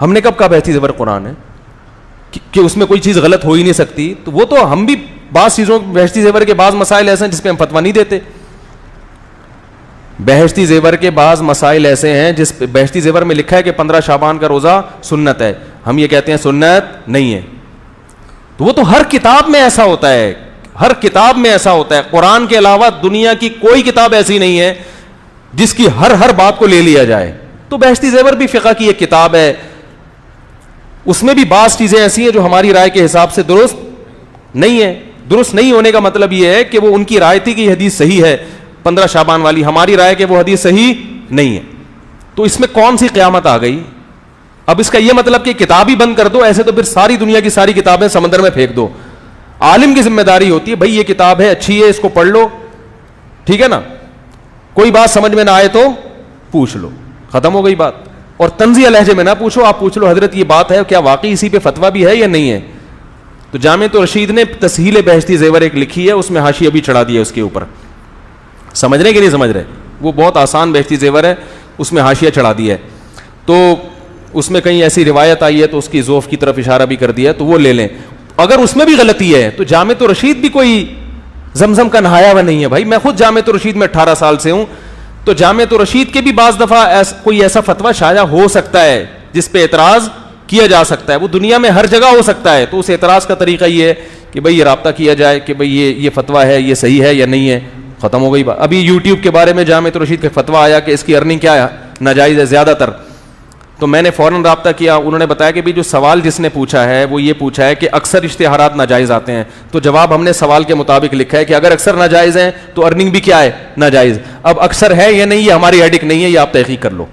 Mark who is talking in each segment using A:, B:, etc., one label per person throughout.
A: ہم نے کب کہا بحثی زیور قرآن ہے کہ اس میں کوئی چیز غلط ہو ہی نہیں سکتی؟ تو وہ تو ہم بھی بعض چیزوں بحثی زیور کے بعض مسائل ایسے ہیں جس پہ ہم فتویٰ نہیں دیتے. بہشتی زیور کے بعض مسائل ایسے ہیں جس پہ بہشتی زیور میں لکھا ہے کہ 15 شعبان کا روزہ سنت ہے, ہم یہ کہتے ہیں سنت نہیں ہے. تو وہ تو ہر کتاب میں ایسا ہوتا ہے, ہر کتاب میں ایسا ہوتا ہے. قرآن کے علاوہ دنیا کی کوئی کتاب ایسی نہیں ہے جس کی ہر بات کو لے لیا جائے. تو بہشتی زیور بھی فقہ کی ایک کتاب ہے, اس میں بھی بعض چیزیں ایسی ہیں جو ہماری رائے کے حساب سے درست نہیں ہے. درست نہیں ہونے کا مطلب یہ ہے کہ وہ ان کی رائے تھی کہ یہ حدیث صحیح ہے 15 شعبان والی, ہماری رائے کہ وہ حدیث صحیح نہیں ہے. تو اس میں کون سی قیامت آ گئی؟ اب اس کا یہ مطلب کہ کتاب ہی بند کر دو, ایسے تو پھر ساری دنیا کی ساری کتابیں سمندر میں پھینک دو. عالم کی ذمہ داری ہوتی ہے بھائی یہ کتاب ہے اچھی ہے, اس کو پڑھ لو, ٹھیک ہے نا, کوئی بات سمجھ میں نہ آئے تو پوچھ لو, ختم ہو گئی بات. اور طنزیہ لہجے میں نہ پوچھو, آپ پوچھ لو حضرت یہ بات ہے کیا واقعی اسی پہ فتویٰ بھی ہے یا نہیں ہے. تو جامعۃ الرشید نے تسہیل بہشتی زیور ایک لکھی ہے, اس میں حاشیہ بھی چڑھا دیا اس کے اوپر. سمجھ رہے کہ نہیں سمجھ رہے؟ وہ بہت آسان بہشتی زیور ہے, اس میں حاشیہ چڑھا دیا ہے. تو اس میں کہیں ایسی روایت آئی ہے تو اس کی ذوف کی طرف اشارہ بھی کر دیا ہے, تو وہ لے لیں. اگر اس میں بھی غلطی ہے تو جامعۃ الرشید بھی کوئی زمزم کا نہایا ہوا نہیں ہے بھائی. میں خود جامعۃ الرشید میں 18 سال سے ہوں, تو جامعۃ الرشید کے بھی بعض دفعہ کوئی ایسا فتویٰ شائع ہو سکتا ہے جس پہ اعتراض کیا جا سکتا ہے. وہ دنیا میں ہر جگہ ہو سکتا ہے. تو اس اعتراض کا طریقہ یہ ہے کہ بھئی یہ رابطہ کیا جائے کہ بھئی یہ فتویٰ ہے, یہ صحیح ہے یا نہیں ہے, ختم ہو گئی بات. ابھی یوٹیوب کے بارے میں جامعۃ الرشید کا فتویٰ آیا کہ اس کی ارننگ کیا ہے, ناجائز ہے زیادہ تر. تو میں نے فوراً رابطہ کیا, انہوں نے بتایا کہ بھی جو سوال جس نے پوچھا ہے وہ یہ پوچھا ہے کہ اکثر اشتہارات ناجائز آتے ہیں. تو جواب ہم نے سوال کے مطابق لکھا ہے کہ اگر اکثر ناجائز ہیں تو ارننگ بھی کیا ہے, ناجائز. اب اکثر ہے یا نہیں یہ ہماری ہیڈک نہیں ہے, یہ آپ تحقیق کر لو.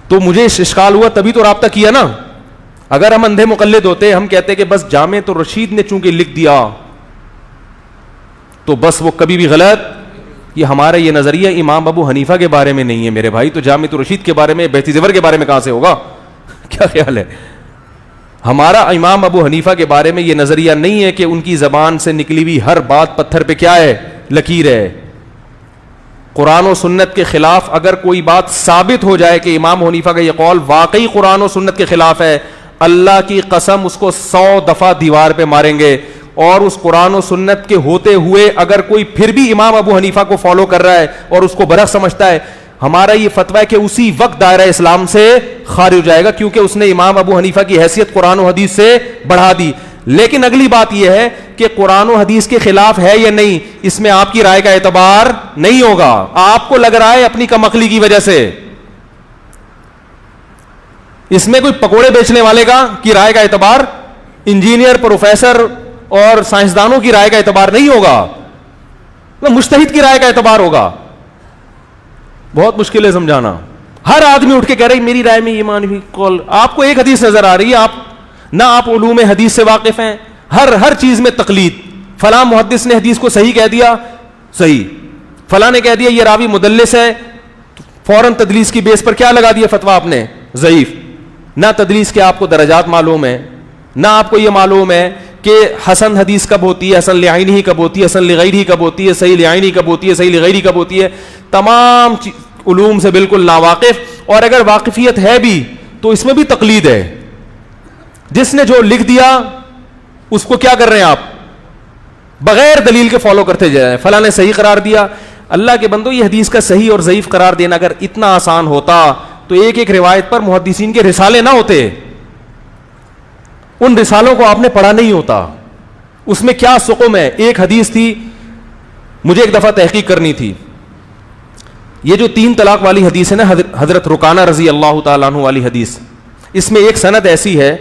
A: تو مجھے اشکال ہوا تبھی تو رابطہ کیا نا. اگر ہم اندھے مقلد ہوتے, ہم کہتے کہ بس جامعۃ الرشید نے چونکہ لکھ دیا تو بس وہ کبھی بھی غلط. یہ ہمارا یہ نظریہ امام ابو حنیفہ کے بارے میں نہیں ہے میرے بھائی, تو جامعۃ الرشید کے بارے میں, بہشتی زیور کے بارے میں کہاں سے ہوگا؟ کیا خیال ہے؟ ہمارا امام ابو حنیفہ کے بارے میں یہ نظریہ نہیں ہے کہ ان کی زبان سے نکلی ہوئی ہر بات پتھر پہ کیا ہے, لکیر ہے. قرآن و سنت کے خلاف اگر کوئی بات ثابت ہو جائے کہ امام حنیفہ کا یہ قول واقعی قرآن و سنت کے خلاف ہے, اللہ کی قسم اس کو 100 دفعہ دیوار پہ ماریں گے. اور اس قرآن و سنت کے ہوتے ہوئے اگر کوئی پھر بھی امام ابو حنیفہ کو فالو کر رہا ہے اور اس کو برحق سمجھتا ہے, ہمارا یہ فتویٰ ہے کہ اسی وقت دائرہ اسلام سے خارج ہو جائے گا, کیونکہ اس نے امام ابو حنیفہ کی حیثیت قرآن و حدیث سے بڑھا دی. لیکن اگلی بات یہ ہے کہ قرآن و حدیث کے خلاف ہے یا نہیں, اس میں آپ کی رائے کا اعتبار نہیں ہوگا. آپ کو لگ رہا ہے اپنی کم عقلی کی وجہ سے, اس میں کوئی پکوڑے بیچنے والے کی رائے کا اعتبار, انجینئر, پروفیسر اور سائنسدانوں کی رائے کا اعتبار نہیں ہوگا, مجتہد کی رائے کا اعتبار ہوگا. بہت مشکل ہے سمجھانا. ہر آدمی اٹھ کے کہہ رہا ہے میری رائے میں یہ مانوی قول. آپ کو ایک حدیث نظر آ رہی ہے, نہ آپ علوم حدیث سے واقف ہیں, ہر چیز میں تقلید. فلاں محدث نے حدیث کو صحیح کہہ دیا, صحیح. فلاں نے کہہ دیا یہ راوی مدلس ہے, فوراً تدلیس کی بیس پر کیا لگا دیا فتویٰ آپ نے, ضعیف. نہ تدلیس کے آپ کو درجات معلوم ہے, نہ آپ کو یہ معلوم ہے کہ حسن حدیث کب ہوتی ہے, حسن لعینی کب ہوتی ہے, حسن لغیری کب ہوتی ہے, صحیح لعینی کب ہوتی ہے, صحیح لغیری کب ہوتی ہے. تمام علوم سے بالکل ناواقف, اور اگر واقفیت ہے بھی تو اس میں بھی تقلید ہے. جس نے جو لکھ دیا اس کو کیا کر رہے ہیں آپ, بغیر دلیل کے فالو کرتے جا رہے ہیں. فلاں نے صحیح قرار دیا. اللہ کے بندو, یہ حدیث کا صحیح اور ضعیف قرار دینا اگر اتنا آسان ہوتا تو ایک ایک روایت پر محدثین کے رسالے نہ ہوتے. ان رسالوں کو آپ نے پڑھا نہیں ہوتا. اس میں کیا سقم ہے. ایک حدیث تھی, مجھے ایک دفعہ تحقیق کرنی تھی. یہ جو 3 طلاق والی حدیث ہے نا, حضرت رکانہ رضی اللہ تعالیٰ عنہ والی حدیث, اس میں ایک سند ایسی ہے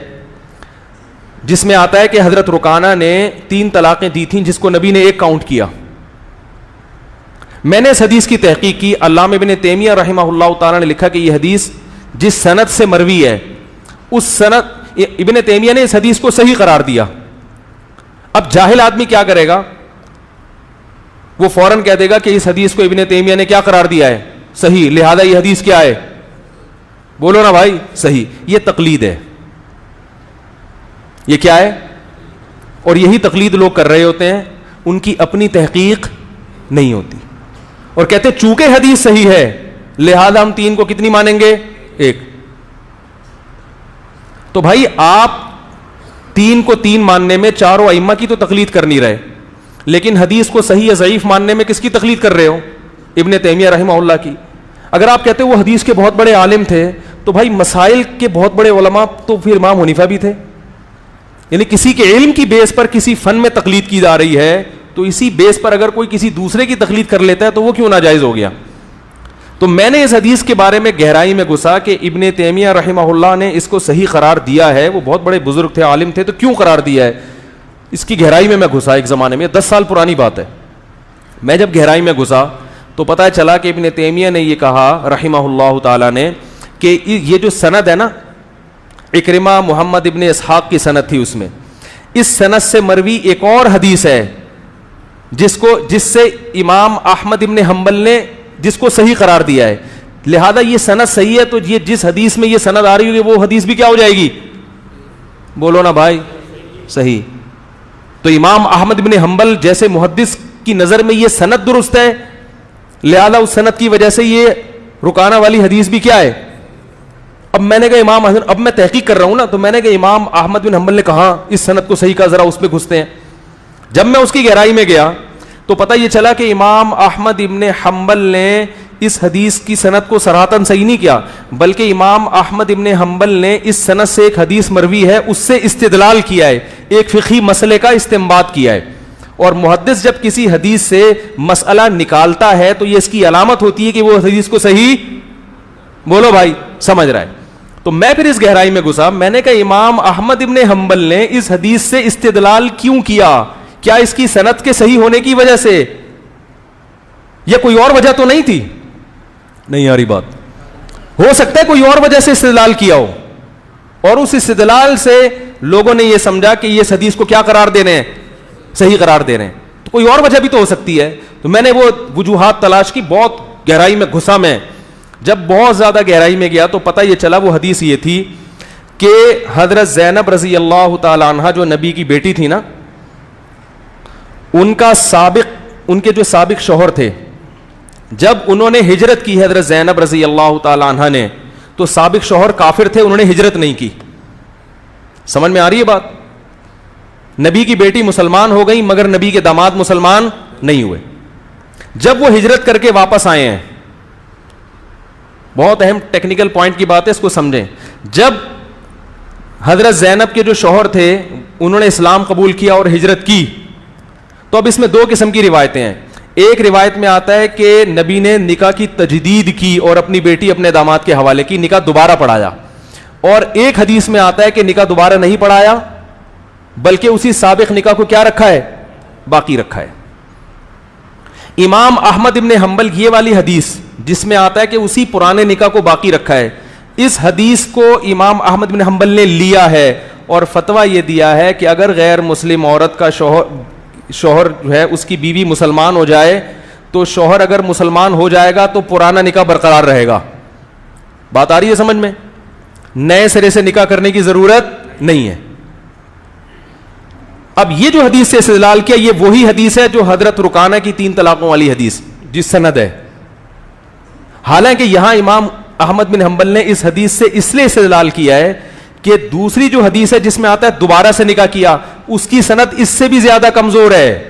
A: جس میں آتا ہے کہ حضرت رکانہ نے 3 طلاقیں دی تھیں جس کو نبی نے 1 کاؤنٹ کیا. میں نے اس حدیث کی تحقیق کی. علامہ ابن تیمیہ رحمہ اللہ تعالیٰ نے لکھا کہ یہ حدیث جس سند سے مروی ہے اس سند, ابن تیمیہ نے اس حدیث کو صحیح قرار دیا. اب جاہل آدمی کیا کرے گا, وہ فوراً کہہ دے گا کہ اس حدیث کو ابن تیمیہ نے کیا قرار دیا ہے, صحیح, لہذا یہ حدیث کیا ہے, بولو نا بھائی, صحیح. یہ تقلید ہے. یہ کیا ہے؟ اور یہی تقلید لوگ کر رہے ہوتے ہیں, ان کی اپنی تحقیق نہیں ہوتی, اور کہتے چونکہ حدیث صحیح ہے لہذا ہم 3 کو کتنی مانیں گے, 1. تو بھائی آپ تین کو تین ماننے میں چاروں ائمہ کی تو تقلید کر نہیں رہے, لیکن حدیث کو صحیح یا ضعیف ماننے میں کس کی تقلید کر رہے ہو؟ ابن تیمیہ رحمہ اللہ کی. اگر آپ کہتے ہو وہ حدیث کے بہت بڑے عالم تھے, تو بھائی مسائل کے بہت بڑے علماء تو پھر امام حنیفہ بھی تھے. یعنی کسی کے علم کی بیس پر کسی فن میں تقلید کی جا رہی ہے, تو اسی بیس پر اگر کوئی کسی دوسرے کی تقلید کر لیتا ہے تو وہ کیوں ناجائز ہو گیا؟ تو میں نے اس حدیث کے بارے میں گہرائی میں گھسا کہ ابن تیمیہ رحمہ اللہ نے اس کو صحیح قرار دیا ہے, وہ بہت بڑے بزرگ تھے, عالم تھے, تو کیوں قرار دیا ہے؟ اس کی گہرائی میں گھسا. ایک زمانے میں 10 سال پرانی بات ہے. میں جب گہرائی میں گھسا تو پتہ چلا کہ ابن تیمیہ نے یہ کہا رحمہ اللہ تعالی نے کہ یہ جو سند ہے نا, اکرمہ محمد ابن اسحاق کی سند تھی, اس میں اس سند سے مروی ایک اور حدیث ہے جس سے امام احمد ابن حنبل نے جس کو صحیح قرار دیا ہے. لہذا یہ سند صحیح ہے, تو یہ جس حدیث میں یہ سند آ رہی ہوگی وہ حدیث بھی کیا ہو جائے گی؟ بولو نا بھائی, صحیح. تو امام احمد ابن حنبل جیسے محدث کی نظر میں یہ سند درست ہے, لہذا اس سند کی وجہ سے یہ رکانہ والی حدیث بھی کیا ہے؟ اب میں نے کہا اب میں تحقیق کر رہا ہوں نا, تو میں نے کہا امام احمد بن حنبل نے کہا اس سند کو صحیح کہا, ذرا اس پہ گھستے ہیں. جب میں اس کی گہرائی میں گیا تو پتہ یہ چلا کہ امام احمد ابن حنبل نے اس حدیث کی سند کو صراحتاً صحیح نہیں کیا, بلکہ امام احمد ابن حنبل نے اس سند سے ایک حدیث مروی ہے اس سے استدلال کیا ہے, ایک فقہی مسئلے کا استنباط کیا ہے. اور محدث جب کسی حدیث سے مسئلہ نکالتا ہے تو یہ اس کی علامت ہوتی ہے کہ وہ حدیث کو صحیح, بولو بھائی, سمجھ رہا ہے. تو میں پھر اس گہرائی میں گھسا, میں نے کہا امام احمد ابن حنبل نے اس حدیث سے استدلال کیوں کیا؟ کیا اس کی سند کے صحیح ہونے کی وجہ سے, یا کوئی اور وجہ تو نہیں تھی؟ نہیں آ رہی بات. ہو سکتا ہے کوئی اور وجہ سے استدلال کیا ہو, اور اس استدلال سے لوگوں نے یہ سمجھا کہ یہ حدیث کو کیا قرار دے رہے ہیں؟ صحیح قرار دے رہے ہیں. تو کوئی اور وجہ بھی تو ہو سکتی ہے. تو میں نے وہ وجوہات تلاش کی, بہت گہرائی میں گھسا. میں جب بہت زیادہ گہرائی میں گیا تو پتہ یہ چلا وہ حدیث یہ تھی کہ حضرت زینب رضی اللہ تعالی عنہا جو نبی کی بیٹی تھی نا, ان کے جو سابق شوہر تھے, جب انہوں نے ہجرت کی حضرت زینب رضی اللہ تعالی عنہا نے, تو سابق شوہر کافر تھے, انہوں نے ہجرت نہیں کی. سمجھ میں آ رہی ہے بات؟ نبی کی بیٹی مسلمان ہو گئی مگر نبی کے داماد مسلمان نہیں ہوئے. جب وہ ہجرت کر کے واپس آئے ہیں, بہت اہم ٹیکنیکل پوائنٹ کی بات ہے, اس کو سمجھیں. جب حضرت زینب کے جو شوہر تھے انہوں نے اسلام قبول کیا اور ہجرت کی, تو اب اس میں 2 قسم کی روایتیں ہیں. ایک روایت میں آتا ہے کہ نبی نے نکاح کی تجدید کی اور اپنی بیٹی اپنے داماد کے حوالے کی, نکاح دوبارہ پڑھایا. اور ایک حدیث میں آتا ہے کہ نکاح دوبارہ نہیں پڑھایا بلکہ اسی سابق نکاح کو کیا رکھا ہے؟ باقی رکھا ہے. امام احمد ابن حنبل یہ والی حدیث جس میں آتا ہے کہ اسی پرانے نکاح کو باقی رکھا ہے, اس حدیث کو امام احمد بن حنبل نے لیا ہے اور فتویٰ یہ دیا ہے کہ اگر غیر مسلم عورت کا شوہر جو ہے اس کی بیوی مسلمان ہو جائے, تو شوہر اگر مسلمان ہو جائے گا تو پرانا نکاح برقرار رہے گا. بات آ رہی ہے سمجھ میں؟ نئے سرے سے نکاح کرنے کی ضرورت نہیں ہے. اب یہ جو حدیث سے استدلال کیا, یہ وہی حدیث ہے جو حضرت رکانہ کی 3 طلاقوں والی حدیث جس سند ہے. حالانکہ یہاں امام احمد بن حنبل نے اس حدیث سے اس لیے استدلال کیا ہے کہ دوسری جو حدیث ہے جس میں آتا ہے دوبارہ سے نکاح کیا, اس کی سند اس سے بھی زیادہ کمزور ہے.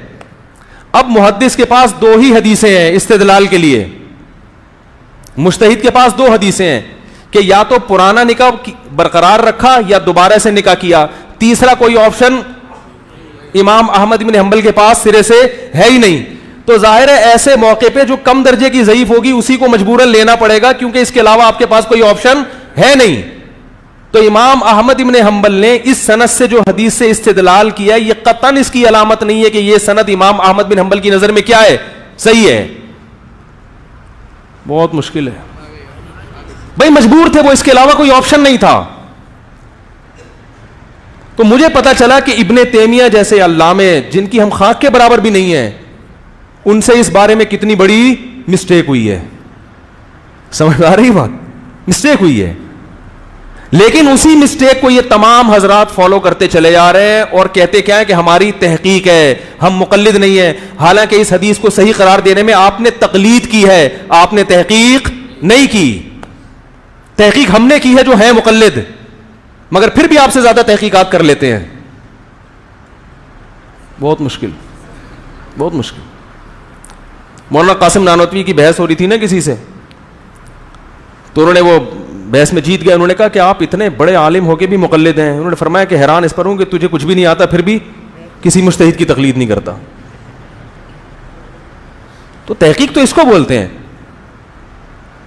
A: اب محدث کے پاس 2 ہی حدیثیں ہیں استدلال کے لیے, مجتہد کے پاس 2 حدیثیں ہیں کہ یا تو پرانا نکاح برقرار رکھا یا دوبارہ سے نکاح کیا, تیسرا کوئی آپشن امام احمد بن حنبل کے پاس سرے سے ہے ہی نہیں. تو ظاہر ہے ایسے موقع پہ جو کم درجے کی ضعیف ہوگی اسی کو مجبوراً لینا پڑے گا, کیونکہ اس کے علاوہ آپ کے پاس کوئی آپشن ہے نہیں. تو امام احمد بن حنبل نے اس سند سے جو حدیث سے استدلال کیا, یہ قطعاً اس کی علامت نہیں ہے کہ یہ سند امام احمد بن حنبل کی نظر میں کیا ہے؟ صحیح ہے. بہت مشکل ہے بھائی, مجبور تھے وہ, اس کے علاوہ کوئی آپشن نہیں تھا. تو مجھے پتا چلا کہ ابن تیمیہ جیسے علامے جن کی ہم خاک کے برابر بھی نہیں ہیں, ان سے اس بارے میں کتنی بڑی مسٹیک ہوئی ہے. سمجھ آ رہی بات؟ مسٹیک ہوئی ہے. لیکن اسی مسٹیک کو یہ تمام حضرات فالو کرتے چلے جا رہے ہیں اور کہتے کیا ہے کہ ہماری تحقیق ہے, ہم مقلد نہیں ہیں. حالانکہ اس حدیث کو صحیح قرار دینے میں آپ نے تقلید کی ہے, آپ نے تحقیق نہیں کی. تحقیق ہم نے کی ہے جو ہے مقلد. مگر پھر بھی آپ سے زیادہ تحقیقات کر لیتے ہیں. بہت مشکل, بہت مشکل. مولانا قاسم نانوتوی کی بحث ہو رہی تھی نا کسی سے, تو انہوں نے وہ بحث میں جیت گئے. انہوں نے کہا کہ آپ اتنے بڑے عالم ہو کے بھی مقلد ہیں. انہوں نے فرمایا کہ حیران اس پر ہوں کہ تجھے کچھ بھی نہیں آتا پھر بھی کسی مجتہد کی تقلید نہیں کرتا. تو تحقیق تو اس کو بولتے ہیں.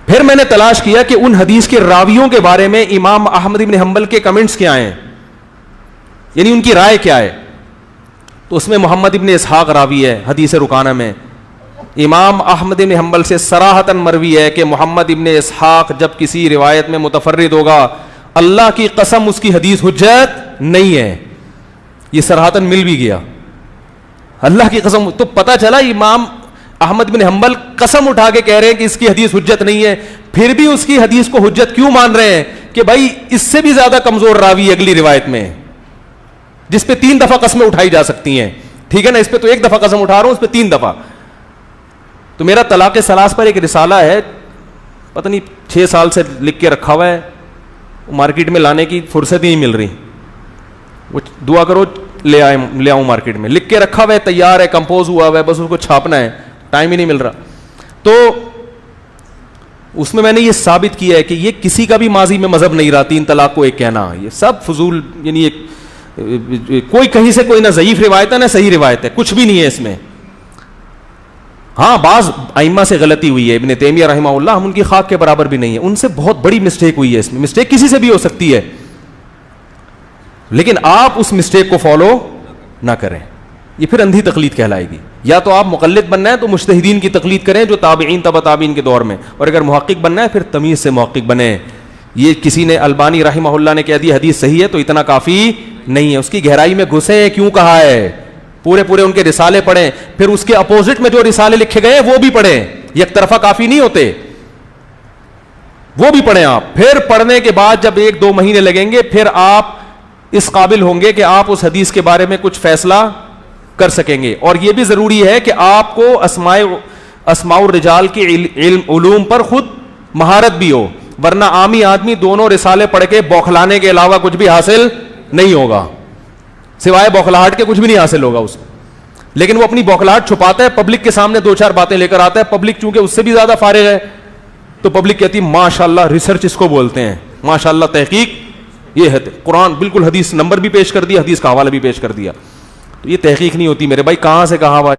A: پھر میں نے تلاش کیا کہ ان حدیث کے راویوں کے بارے میں امام احمد بن حنبل کے کمنٹس کیا ہیں, یعنی ان کی رائے کیا ہے. تو اس میں محمد ابن اسحاق راوی ہے حدیث رکانہ میں. امام احمد بن حنبل سے صراحتاً مروی ہے کہ محمد ابن اسحاق جب کسی روایت میں متفرد ہوگا, اللہ کی قسم اس کی حدیث حجت نہیں ہے. یہ صراحتاً مل بھی گیا, اللہ کی قسم. تو پتہ چلا امام احمد بن حنبل قسم اٹھا کے کہہ رہے ہیں کہ اس کی حدیث حجت نہیں ہے, پھر بھی اس کی حدیث کو حجت کیوں مان رہے ہیں کہ بھائی اس سے بھی زیادہ کمزور راوی ہے اگلی روایت میں, جس پہ 3 دفعہ قسمیں اٹھائی جا سکتی ہیں. ٹھیک ہے نا, اس پہ تو 1 دفعہ قسم اٹھا رہا ہوں, اس پہ 3 دفعہ. تو میرا طلاق ثلاث پر ایک رسالہ ہے, پتہ نہیں 6 سال سے لکھ کے رکھا ہوا ہے, مارکیٹ میں لانے کی فرصت ہی نہیں مل رہی. وہ دعا کرو لے آؤں مارکیٹ میں. لکھ کے رکھا ہوا ہے, تیار ہے, کمپوز ہوا ہوا ہے, بس اس کو چھاپنا ہے, ٹائم ہی نہیں مل رہا. تو اس میں نے یہ ثابت کیا ہے کہ یہ کسی کا بھی ماضی میں مذہب نہیں رہا 3 طلاق کو ایک کہنا, یہ سب فضول, یعنی ایک کوئی کہیں سے کوئی نہ ضعیف روایت ہے نہ صحیح روایت ہے, کچھ بھی نہیں ہے اس میں. ہاں بعض ائمہ سے غلطی ہوئی ہے, ابن تیمیہ رحمہ اللہ, ہم ان کی خاک کے برابر بھی نہیں ہے, ان سے بہت بڑی مسٹیک ہوئی ہے. اس میں مسٹیک کسی سے بھی ہو سکتی ہے, لیکن آپ اس مسٹیک کو فالو نہ کریں, یہ پھر اندھی تقلید کہلائے گی. یا تو آپ مقلد بننا ہے تو مجتہدین کی تقلید کریں جو تابعین تبع تابعین کے دور میں, اور اگر محقق بننا ہے پھر تمیز سے محقق بنیں. یہ کسی نے البانی رحمہ اللہ نے کہہ دیا حدیث صحیح ہے تو اتنا کافی نہیں ہے, اس کی گہرائی میں گھسیں, کیوں کہا ہے, پورے ان کے رسالے پڑھیں, پھر اس کے اپوزٹ میں جو رسالے لکھے گئے وہ بھی پڑھیں. یک طرفہ کافی نہیں ہوتے, وہ بھی پڑھیں آپ. پھر پڑھنے کے بعد جب 1-2 مہینے لگیں گے, پھر آپ اس قابل ہوں گے کہ آپ اس حدیث کے بارے میں کچھ فیصلہ کر سکیں گے. اور یہ بھی ضروری ہے کہ آپ کو اسماء الرجال کی علوم پر خود مہارت بھی ہو, ورنہ عامی آدمی دونوں رسالے پڑھ کے بوکھلانے کے علاوہ کچھ بھی حاصل نہیں ہوگا, سوائے بوکھلاہٹ کے کچھ بھی نہیں حاصل ہوگا اس کو. لیکن وہ اپنی بوکھلاہٹ چھپاتا ہے, پبلک کے سامنے 2-4 باتیں لے کر آتا ہے. پبلک چونکہ اس سے بھی زیادہ فارغ ہے تو پبلک کہتی ماشاءاللہ ریسرچ اس کو بولتے ہیں, ماشاءاللہ تحقیق, یہ ہے قرآن بالکل حدیث نمبر بھی پیش کر دیا, حدیث کا حوالہ بھی پیش کر دیا. تو یہ تحقیق نہیں ہوتی میرے بھائی, کہاں سے کہاں